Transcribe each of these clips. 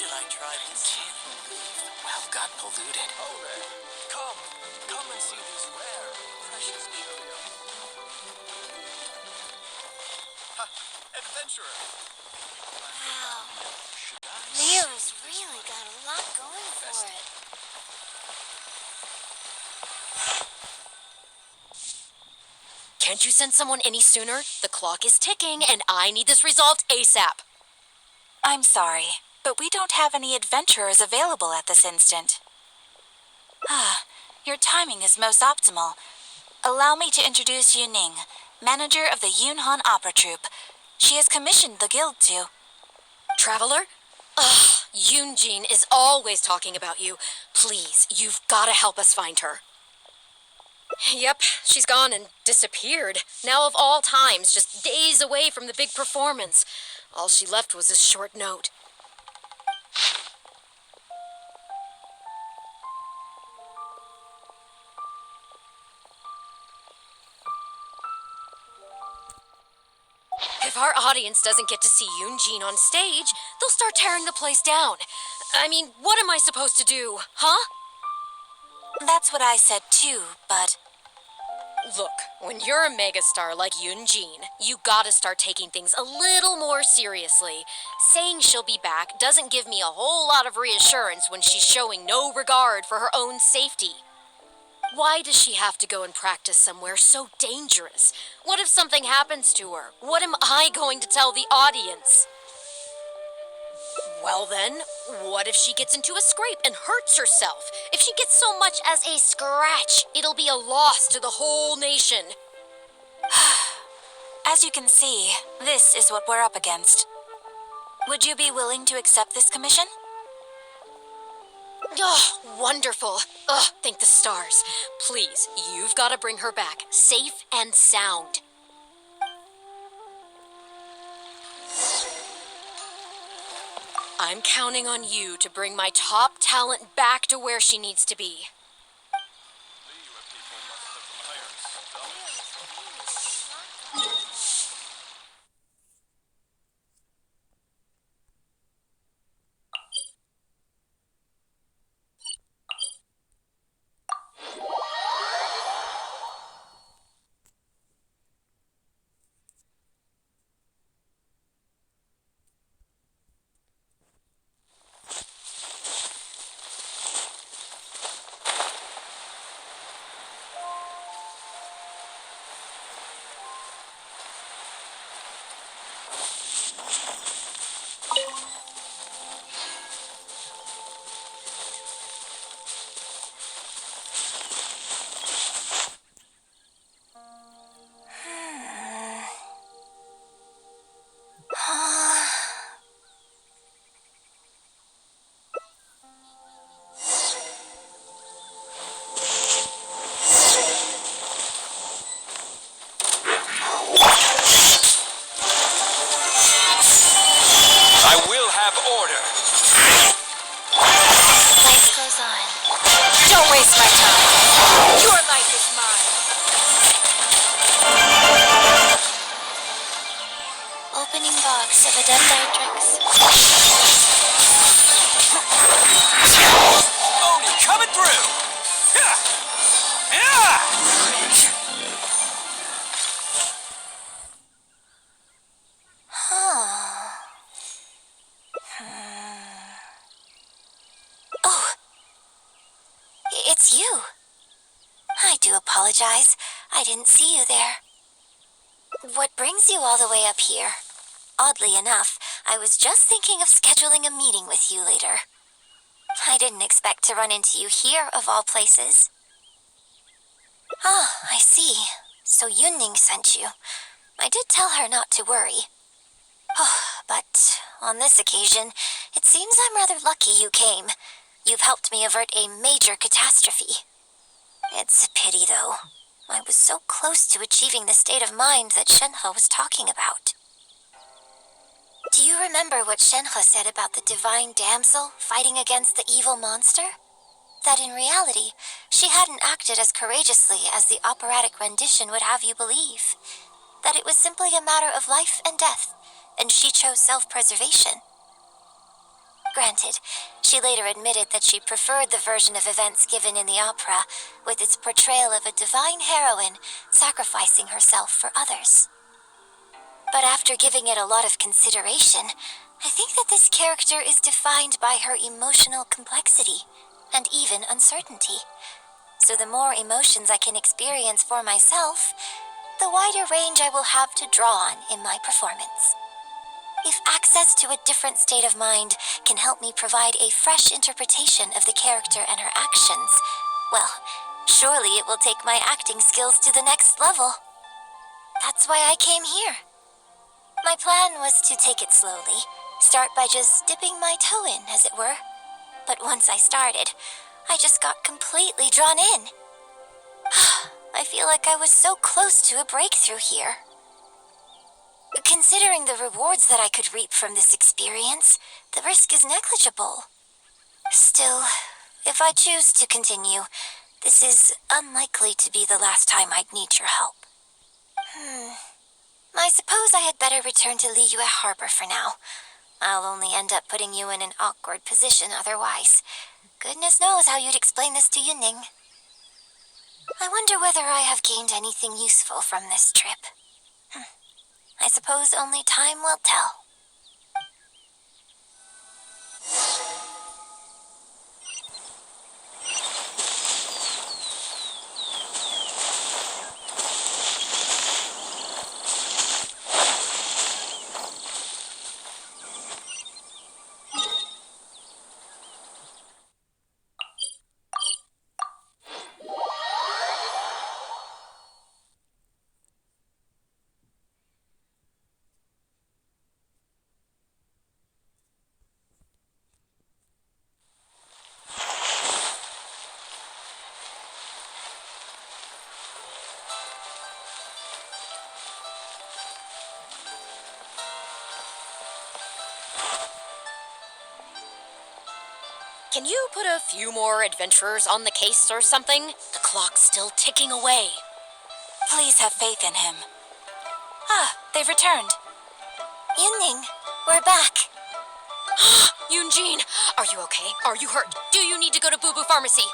Should I try this? Can't believe the well got polluted. Oh there. Come and see these rare, precious cheerio. Ha! Adventurer! Wow. Leo's really got a lot going for it. Can't you send someone any sooner? The clock is ticking, and I need this resolved ASAP. I'm sorry, but we don't have any adventurers available at this instant. Your timing is most optimal. Allow me to introduce Yu Ning, manager of the Yunhan Opera Troupe. She has commissioned the guild to... Traveler? Ugh, Yoon Jin is always talking about you. Please, you've gotta help us find her. Yep, she's gone and disappeared. Now of all times, just days away from the big performance. All she left was a short note. If our audience doesn't get to see Yoon Jin on stage, they'll start tearing the place down. I mean, what am I supposed to do, huh? That's what I said too, but... Look, when you're a megastar like Yoon Jin, you gotta start taking things a little more seriously. Saying she'll be back doesn't give me a whole lot of reassurance when she's showing no regard for her own safety. Why does she have to go and practice somewhere so dangerous? What if something happens to her? What am I going to tell the audience? Well then, what if she gets into a scrape and hurts herself? If she gets so much as a scratch, it'll be a loss to the whole nation. As you can see, this is what we're up against. Would you be willing to accept this commission? Oh, wonderful. Oh, thank the stars. Please, you've got to bring her back, safe and sound. I'm counting on you to bring my top talent back to where she needs to be. Don't waste my time. Your life is mine. Opening box of Adeptrix. Oni coming through! Oh, it's you. I do apologize. I didn't see you there. What brings you all the way up here? Oddly enough, I was just thinking of scheduling a meeting with you later. I didn't expect to run into you here, of all places. Ah, I see. So Yunning sent you. I did tell her not to worry. Oh, but on this occasion, it seems I'm rather lucky you came. You've helped me avert a major catastrophe. It's a pity, though. I was so close to achieving the state of mind that Shenhe was talking about. Do you remember what Shenhe said about the divine damsel fighting against the evil monster? That in reality, she hadn't acted as courageously as the operatic rendition would have you believe. That it was simply a matter of life and death, and she chose self-preservation. Granted, she later admitted that she preferred the version of events given in the opera, with its portrayal of a divine heroine sacrificing herself for others. But after giving it a lot of consideration, I think that this character is defined by her emotional complexity and even uncertainty. So the more emotions I can experience for myself, the wider range I will have to draw on in my performance. If access to a different state of mind can help me provide a fresh interpretation of the character and her actions, well, surely it will take my acting skills to the next level. That's why I came here. My plan was to take it slowly, start by just dipping my toe in, as it were. But once I started, I just got completely drawn in. I feel like I was so close to a breakthrough here. Considering the rewards that I could reap from this experience, the risk is negligible. Still, if I choose to continue, this is unlikely to be the last time I'd need your help. I suppose I had better return to Liyue Harbor for now. I'll only end up putting you in an awkward position otherwise. Goodness knows how you'd explain this to Yuning. I wonder whether I have gained anything useful from this trip. I suppose only time will tell. Can you put a few more adventurers on the case or something? The clock's still ticking away. Please have faith in him. Ah, they've returned. Yuning, we're back. Yoon Jin, are you okay? Are you hurt? Do you need to go to Boo Boo Pharmacy?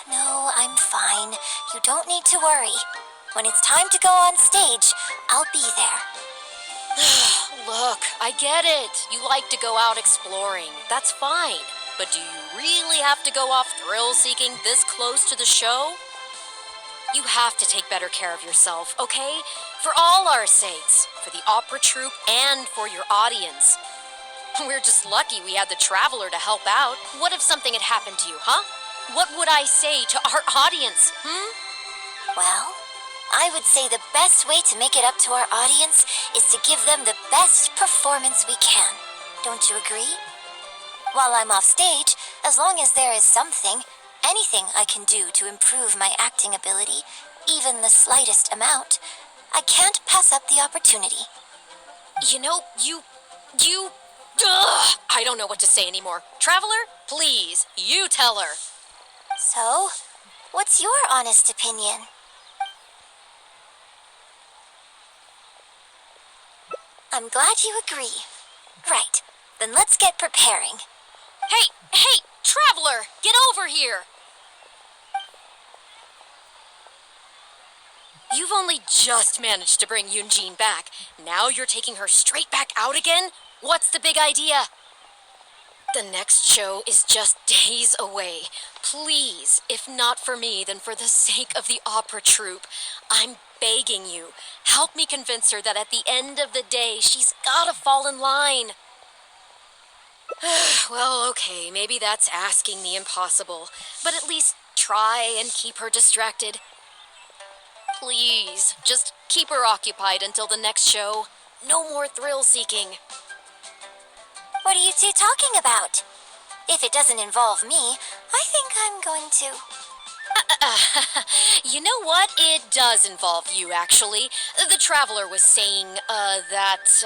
No, I'm fine. You don't need to worry. When it's time to go on stage, I'll be there. Look, I get it. You like to go out exploring. That's fine. But do you really have to go off thrill-seeking this close to the show? You have to take better care of yourself, okay? For all our sakes. For the opera troupe and for your audience. We're just lucky we had the Traveler to help out. What if something had happened to you, huh? What would I say to our audience, Well, I would say the best way to make it up to our audience is to give them the best performance we can. Don't you agree? While I'm off stage, as long as there is something, anything I can do to improve my acting ability, even the slightest amount, I can't pass up the opportunity. You know, I don't know what to say anymore. Traveler, please, you tell her. So, what's your honest opinion? I'm glad you agree. Right, then let's get preparing. Hey, Traveler, get over here. You've only just managed to bring Yoon Jin back. Now you're taking her straight back out again? What's the big idea? The next show is just days away. Please, if not for me, then for the sake of the opera troupe, I'm begging you, help me convince her that at the end of the day, she's gotta fall in line. Well, okay, maybe that's asking the impossible, but at least try and keep her distracted. Please, just keep her occupied until the next show. No more thrill-seeking. What are you two talking about? If it doesn't involve me, I think I'm going to... You know what? It does involve you, actually. The Traveler was saying, that.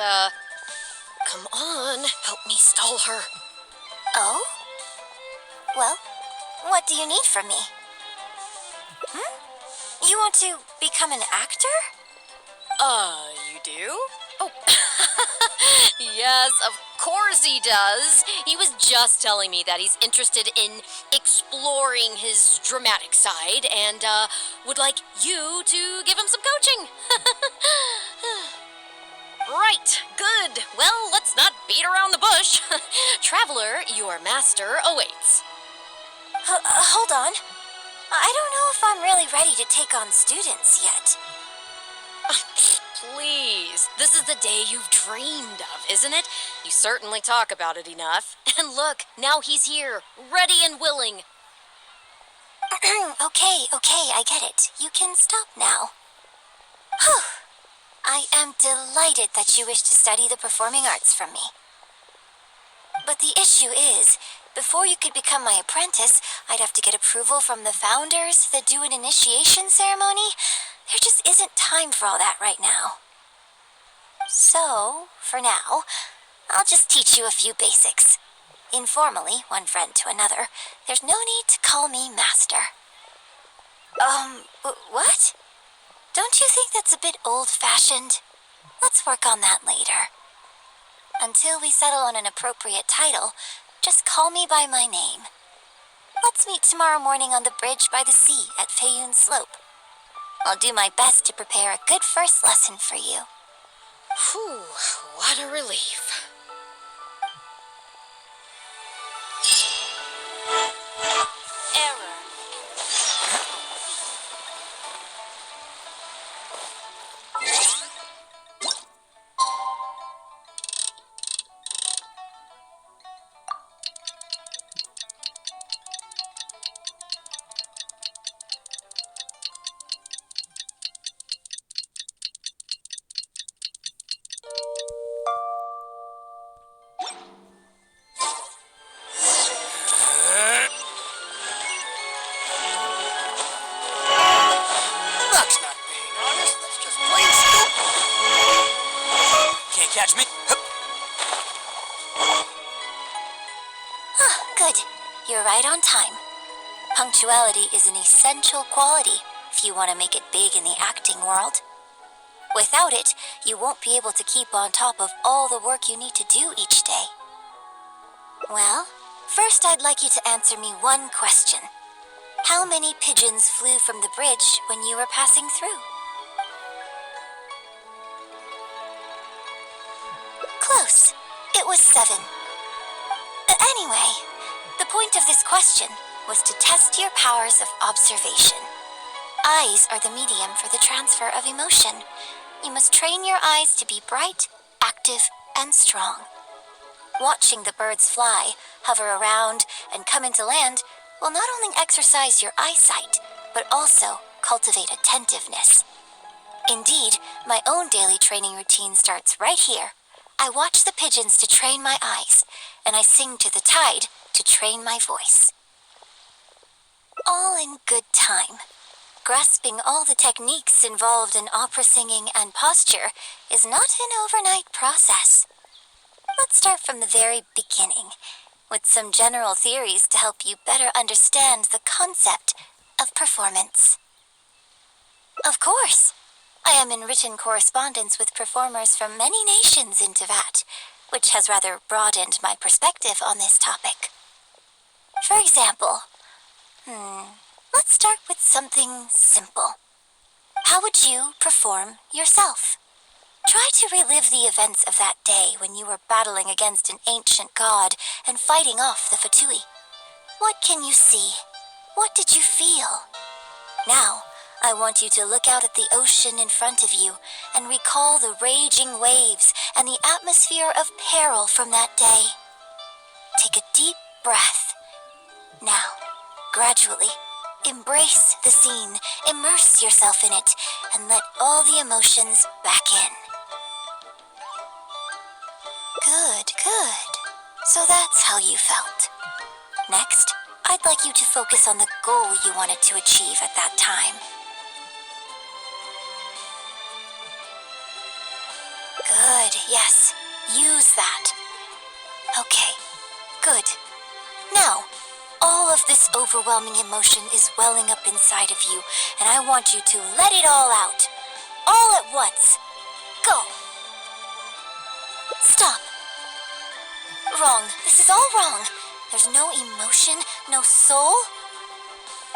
Come on, help me stall her. Oh? Well, what do you need from me? You want to become an actor? You do? Oh, yes, of course he does. He was just telling me that he's interested in exploring his dramatic side and would like you to give him some coaching. Right, good. Well, let's not beat around the bush. Traveler, your master awaits. Hold on. I don't know if I'm really ready to take on students yet. Please, this is the day you've dreamed of, isn't it? You certainly talk about it enough. And look, now he's here, ready and willing. Okay, I get it. You can stop now. Whew. I am delighted that you wish to study the performing arts from me. But the issue is, before you could become my apprentice, I'd have to get approval from the founders that do an initiation ceremony. There just isn't time for all that right now. So, for now, I'll just teach you a few basics. Informally, one friend to another. There's no need to call me master. What? Don't you think that's a bit old-fashioned? Let's work on that later. Until we settle on an appropriate title, just call me by my name. Let's meet tomorrow morning on the bridge by the sea at Feiyun Slope. I'll do my best to prepare a good first lesson for you. Whew, what a relief. Error. That's not being honest. That's just plain stupid. Can't catch me. Good. You're right on time. Punctuality is an essential quality if you want to make it big in the acting world. Without it, you won't be able to keep on top of all the work you need to do each day. Well, first I'd like you to answer me one question. How many pigeons flew from the bridge when you were passing through? Close. It was 7. Anyway, the point of this question was to test your powers of observation. Eyes are the medium for the transfer of emotion. You must train your eyes to be bright, active, and strong. Watching the birds fly, hover around, and come into land will not only exercise your eyesight, but also cultivate attentiveness. Indeed, my own daily training routine starts right here. I watch the pigeons to train my eyes, and I sing to the tide to train my voice. All in good time. Grasping all the techniques involved in opera singing and posture is not an overnight process. Let's start from the very beginning, with some general theories to help you better understand the concept of performance. Of course, I am in written correspondence with performers from many nations in Teyvat, which has rather broadened my perspective on this topic. For example, let's start with something simple. How would you perform yourself? Try to relive the events of that day when you were battling against an ancient god and fighting off the Fatui. What can you see? What did you feel? Now, I want you to look out at the ocean in front of you and recall the raging waves and the atmosphere of peril from that day. Take a deep breath. Now, gradually, embrace the scene, immerse yourself in it, and let all the emotions back in. Good. So that's how you felt. Next, I'd like you to focus on the goal you wanted to achieve at that time. Good, yes. Use that. Okay, good. Now, all of this overwhelming emotion is welling up inside of you, and I want you to let it all out. All at once. Go. Stop. Wrong. This is all wrong. There's no emotion, no soul.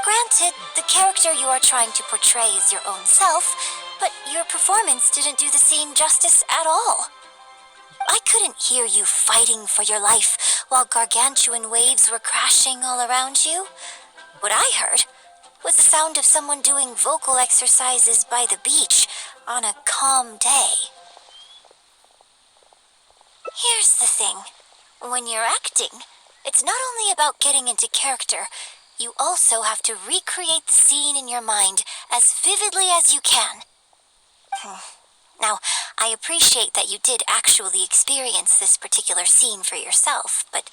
Granted, the character you are trying to portray is your own self, but your performance didn't do the scene justice at all. I couldn't hear you fighting for your life while gargantuan waves were crashing all around you. What I heard was the sound of someone doing vocal exercises by the beach on a calm day. Here's the thing. When you're acting, it's not only about getting into character, you also have to recreate the scene in your mind as vividly as you can. Now, I appreciate that you did actually experience this particular scene for yourself, but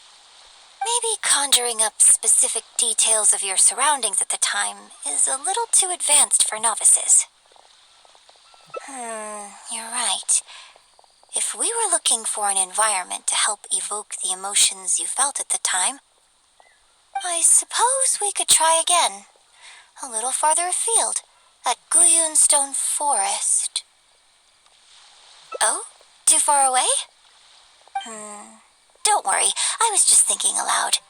maybe conjuring up specific details of your surroundings at the time is a little too advanced for novices. You're right. If we were looking for an environment to help evoke the emotions you felt at the time, I suppose we could try again, a little farther afield, at Guyun Stone Forest. Oh? Too far away? Don't worry, I was just thinking aloud.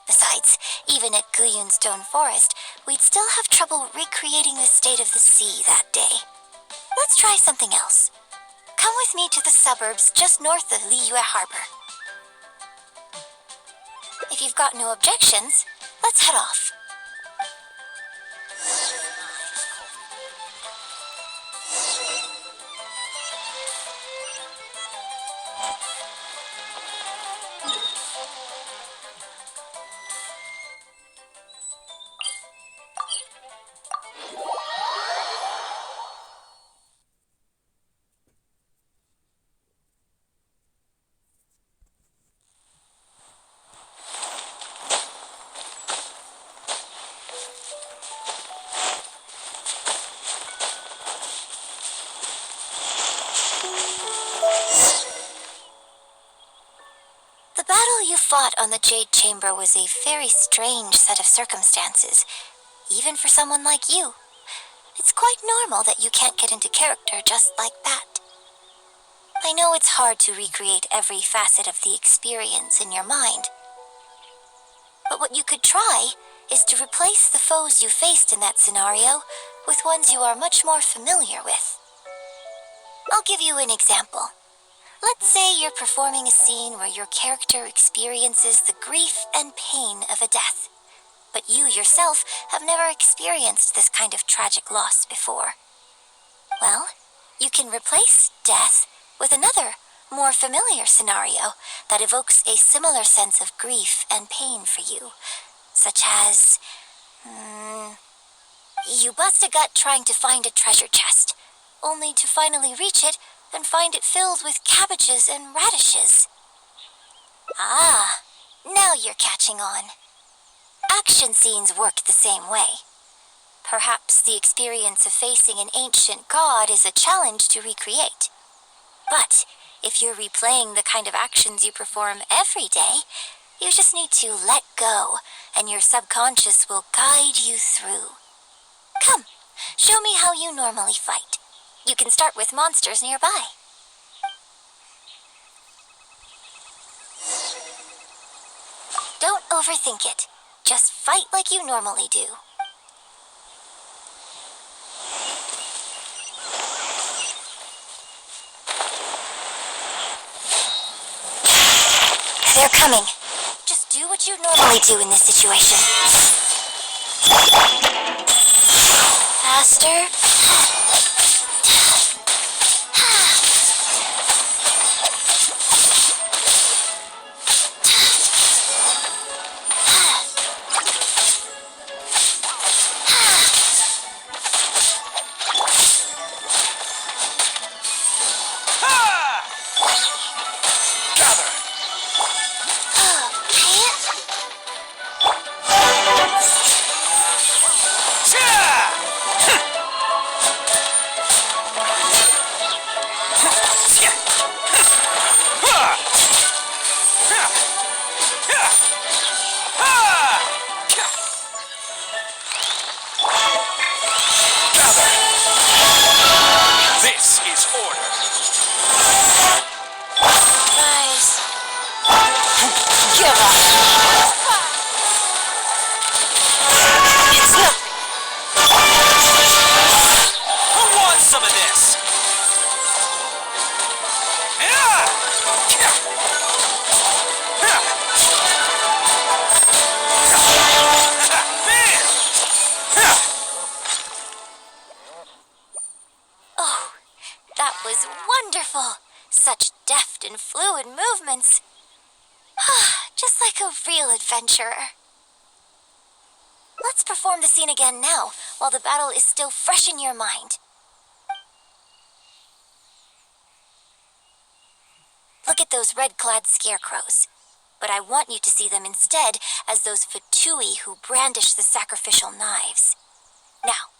Besides, even at Guyun Stone Forest, we'd still have trouble recreating the state of the sea that day. Let's try something else. Come with me to the suburbs just north of Liyue Harbor. If you've got no objections, let's head off. The battle you fought on the Jade Chamber was a very strange set of circumstances, even for someone like you. It's quite normal that you can't get into character just like that. I know it's hard to recreate every facet of the experience in your mind, but what you could try is to replace the foes you faced in that scenario with ones you are much more familiar with. I'll give you an example. Let's say you're performing a scene where your character experiences the grief and pain of a death, but you yourself have never experienced this kind of tragic loss before. Well, you can replace death with another, more familiar scenario that evokes a similar sense of grief and pain for you, such as, you bust a gut trying to find a treasure chest, only to finally reach it and find it filled with cabbages and radishes. Ah, now you're catching on. Action scenes work the same way. Perhaps the experience of facing an ancient god is a challenge to recreate. But if you're replaying the kind of actions you perform every day, you just need to let go, and your subconscious will guide you through. Come, show me how you normally fight. You can start with monsters nearby. Don't overthink it. Just fight like you normally do. They're coming. Just do what you normally do in this situation. Faster. Oh, that was wonderful. Such deft and fluid movements. Just like a real adventurer. Let's perform the scene again now, while the battle is still fresh in your mind. Look at those red-clad scarecrows. But I want you to see them instead as those Fatui who brandish the sacrificial knives. Now,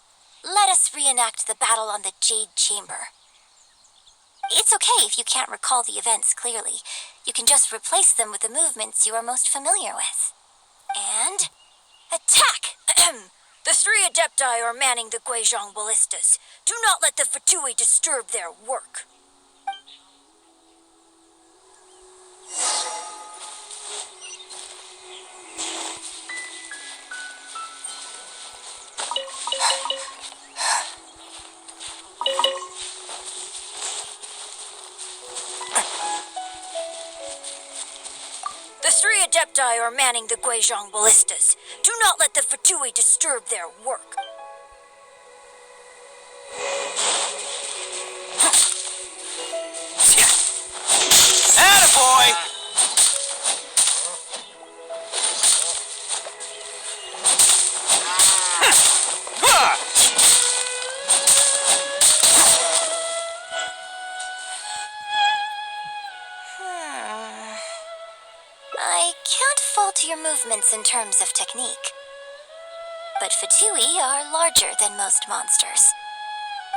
let us reenact the battle on the Jade Chamber. It's okay if you can't recall the events clearly. You can just replace them with the movements you are most familiar with. And... attack! The 3 Adepti are manning the Guizhong ballistas. Do not let the Fatui disturb their work. The 3 Adepti are manning the Guizhong ballistas. Do not let the Fatui disturb their work. Attaboy! I can't fault your movements in terms of technique. But Fatui are larger than most monsters.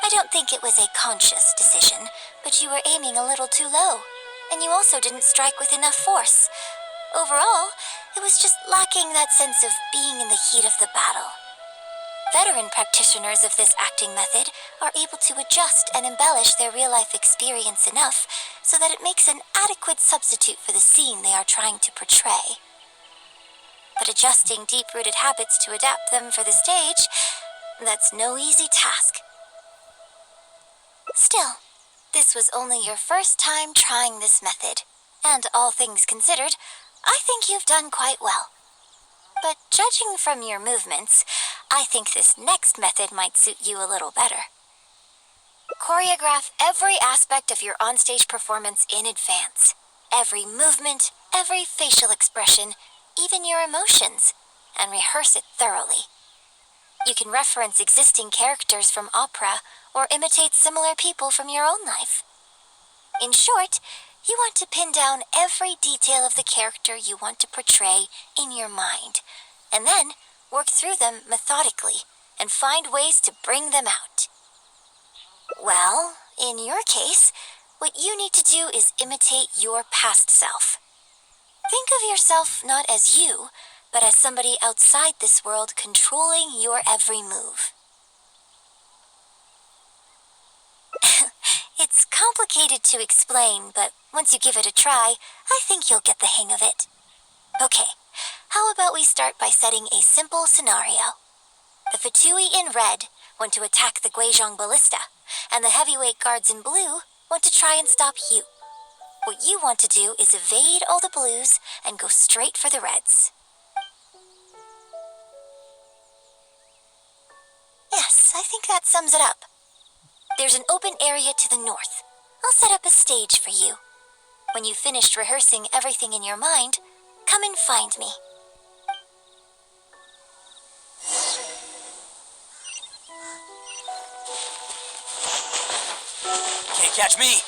I don't think it was a conscious decision, but you were aiming a little too low, and you also didn't strike with enough force. Overall, it was just lacking that sense of being in the heat of the battle. Veteran practitioners of this acting method are able to adjust and embellish their real-life experience enough so that it makes an adequate substitute for the scene they are trying to portray. But adjusting deep-rooted habits to adapt them for the stage, that's no easy task. Still, this was only your first time trying this method, and all things considered, I think you've done quite well. But judging from your movements, I think this next method might suit you a little better. Choreograph every aspect of your onstage performance in advance. Every movement, every facial expression, even your emotions, and rehearse it thoroughly. You can reference existing characters from opera or imitate similar people from your own life. In short, you want to pin down every detail of the character you want to portray in your mind, and then work through them methodically and find ways to bring them out. Well, in your case, what you need to do is imitate your past self. Think of yourself not as you, but as somebody outside this world controlling your every move. It's complicated to explain, but once you give it a try, I think you'll get the hang of it. Okay, how about we start by setting a simple scenario? The Fatui in red want to attack the Guizhong ballista, and the heavyweight guards in blue want to try and stop you. What you want to do is evade all the blues and go straight for the reds. Yes, I think that sums it up. There's an open area to the north. I'll set up a stage for you. When you've finished rehearsing everything in your mind, come and find me. Can't catch me!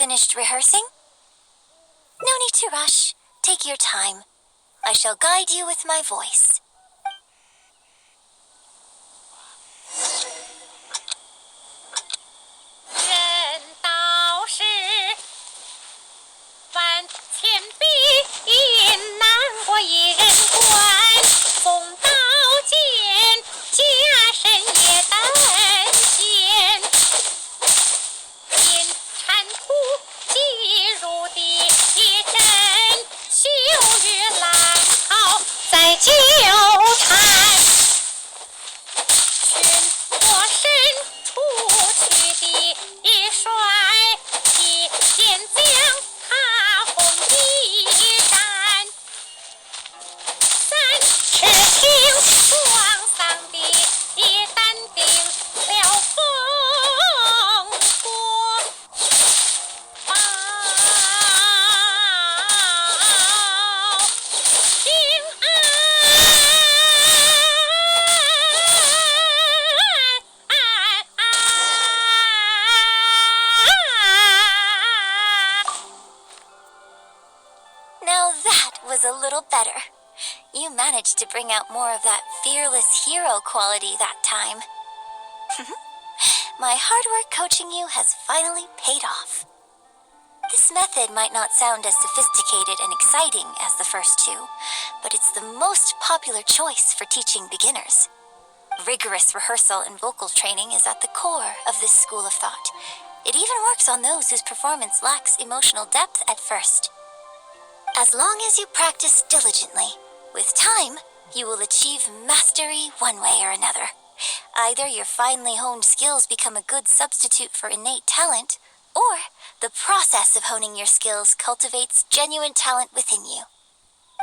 finished rehearsing? No need to rush. Take your time. I shall guide you with my voice. 人道是万千比引难过一人关，送刀剑加身也担险，因铲土即入地一阵，秋雨兰草在纠缠。 我身出去的一帅，一剑将他红一战，三尺青双丧的一担定了风波报平安。 Now that was a little better. You managed to bring out more of that fearless hero quality that time. My hard work coaching you has finally paid off. This method might not sound as sophisticated and exciting as the first two, but it's the most popular choice for teaching beginners. Rigorous rehearsal and vocal training is at the core of this school of thought. It even works on those whose performance lacks emotional depth at first. As long as you practice diligently, with time, you will achieve mastery one way or another. Either your finely honed skills become a good substitute for innate talent, or the process of honing your skills cultivates genuine talent within you.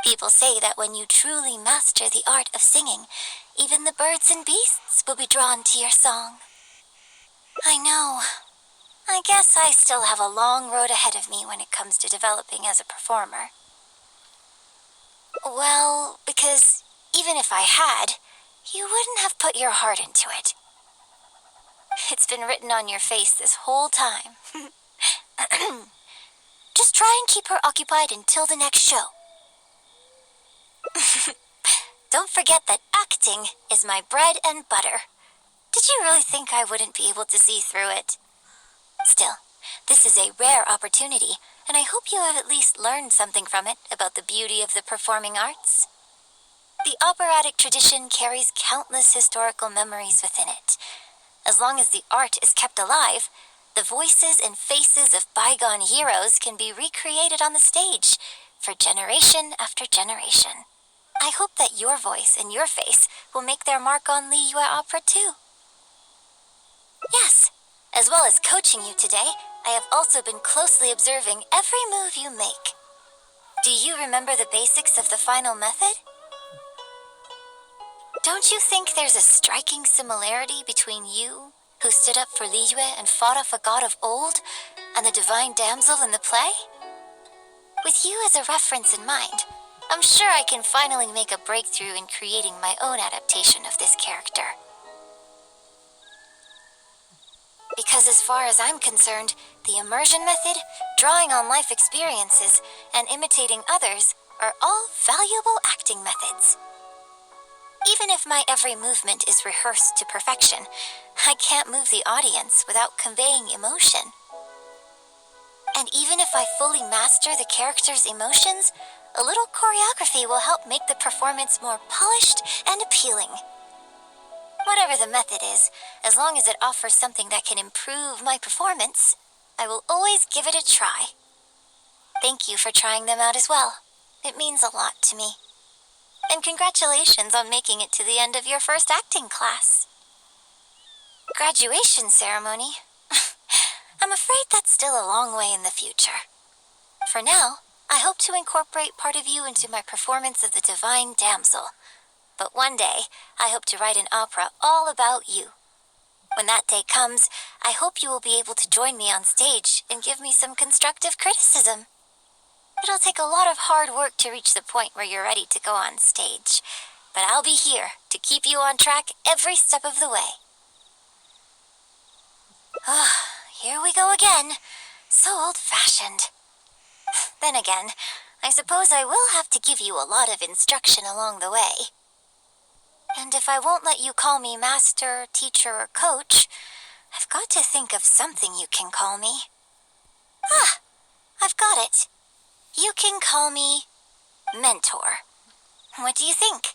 People say that when you truly master the art of singing, even the birds and beasts will be drawn to your song. I know. I guess I still have a long road ahead of me when it comes to developing as a performer. Well, because even if I had, you wouldn't have put your heart into it. It's been written on your face this whole time. Just try and keep her occupied until the next show. Don't forget that acting is my bread and butter. Did you really think I wouldn't be able to see through it? Still, this is a rare opportunity, and I hope you have at least learned something from it about the beauty of the performing arts. The operatic tradition carries countless historical memories within it. As long as the art is kept alive, the voices and faces of bygone heroes can be recreated on the stage for generation after generation. I hope that your voice and your face will make their mark on Liyue Opera too. Yes, as well as coaching you today, I have also been closely observing every move you make. Do you remember the basics of the final method? Don't you think there's a striking similarity between you, who stood up for Liyue and fought off a god of old, and the divine damsel in the play? With you as a reference in mind, I'm sure I can finally make a breakthrough in creating my own adaptation of this character. Because as far as I'm concerned, the immersion method, drawing on life experiences, and imitating others are all valuable acting methods. Even if my every movement is rehearsed to perfection, I can't move the audience without conveying emotion. And even if I fully master the character's emotions, a little choreography will help make the performance more polished and appealing. Whatever the method is, as long as it offers something that can improve my performance, I will always give it a try. Thank you for trying them out as well. It means a lot to me. And congratulations on making it to the end of your first acting class. Graduation ceremony? I'm afraid that's still a long way in the future. For now, I hope to incorporate part of you into my performance of the Divine Damsel. But one day, I hope to write an opera all about you. When that day comes, I hope you will be able to join me on stage and give me some constructive criticism. It'll take a lot of hard work to reach the point where you're ready to go on stage, but I'll be here to keep you on track every step of the way. Here we go again. So old-fashioned. Then again, I suppose I will have to give you a lot of instruction along the way. And if I won't let you call me master, teacher, or coach, I've got to think of something you can call me. Ah, I've got it. You can call me mentor. What do you think?